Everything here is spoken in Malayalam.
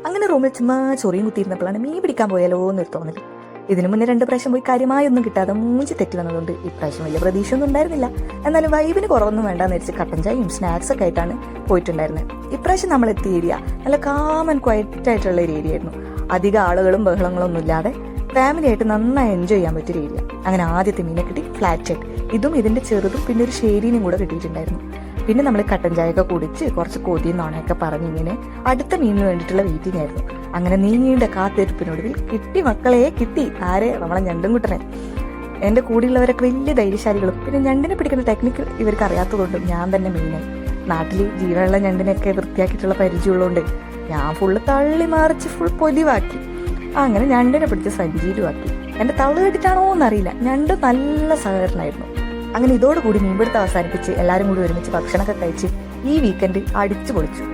അങ്ങനെ റൂമിൽ ചുമ്മാ ചൊറിയും കുത്തിയിരുന്നപ്പോഴാണ് മീൻ പിടിക്കാൻ പോയാലോ എന്നൊരു തോന്നല്. ഇതിനു മുന്നേ 2 പ്രാവശ്യം പോയി കാര്യമായൊന്നും കിട്ടാതെ മൂഞ്ചി തെറ്റി വന്നതുകൊണ്ട് ഇപ്രാവശ്യം വലിയ പ്രതീക്ഷ ഒന്നും ഉണ്ടായിരുന്നില്ല. എന്നാലും വൈബിന് കുറവൊന്നും വേണ്ടാന്ന് വെച്ച് കട്ടൻ ചായയും സ്നാക്സ് ഒക്കെ ആയിട്ടാണ് പോയിട്ടുണ്ടായിരുന്നത്. ഇപ്രാവശ്യം നമ്മൾ എത്തിയ ഏരിയ നല്ല കാം ആൻഡ് ക്വയറ്റ് ആയിട്ടുള്ള ഒരു ഏരിയ ആയിരുന്നു. അധികം ആളുകളും ബഹളങ്ങളും ഒന്നും ഇല്ലാതെ ഫാമിലി ആയിട്ട് നന്നായി എൻജോയ് ചെയ്യാൻ പറ്റിയൊരു ഏരിയ. അങ്ങനെ ആദ്യത്തെ മീനെ കിട്ടി ഫ്ലാറ്റ് ചെറ്റ്. ഇതും ഇതിന്റെ ചെറുതും പിന്നെ ഒരു ഷേരീനും കൂടെ കിട്ടിയിട്ടുണ്ടായിരുന്നു. പിന്നെ നമ്മൾ കട്ടൻ ചായയൊക്കെ കുടിച്ച് കുറച്ച് കൊതിയും നോണയൊക്കെ പറഞ്ഞ് ഇങ്ങനെ അടുത്ത മീനിന് വേണ്ടിയിട്ടുള്ള വെയിറ്റിംഗ് ആയിരുന്നു. അങ്ങനെ നീണ്ട കാത്തിരിപ്പിനൊടുവിൽ കിട്ടി മക്കളെ കിട്ടി. ആരെ? നമ്മളെ ഞണ്ടും കുട്ടനെ. എന്റെ കൂടെയുള്ളവരൊക്കെ വലിയ ധൈര്യശാലികളും പിന്നെ ഞണ്ടിനെ പിടിക്കുന്ന ടെക്നിക്ക് ഇവർക്ക് അറിയാത്തതുകൊണ്ടും ഞാൻ തന്നെ മെയിനായി. നാട്ടിൽ ജീവനുള്ള ഞണ്ടിനെയൊക്കെ വൃത്തിയാക്കിയിട്ടുള്ള പരിചയമുള്ളതുകൊണ്ട് ഞാൻ ഫുള്ള് തള്ളി മറിച്ച് ഫുൾ പൊലിവാക്കി. അങ്ങനെ ഞണ്ടിനെ പിടിച്ച് സഞ്ചിയിലുമാക്കി. എന്റെ തള്ളു കേട്ടിട്ടാണോ എന്നറിയില്ല, ഞണ്ട് നല്ല സഹകരണമായിരുന്നു. അങ്ങനെ ഇതോടുകൂടി മീൻപിടുത്തം അവസാനിപ്പിച്ച് എല്ലാവരും കൂടി ഒരുമിച്ച് ഭക്ഷണമൊക്കെ കഴിച്ച് ഈ വീക്കെൻഡ് അടിച്ചു പൊളിച്ചു.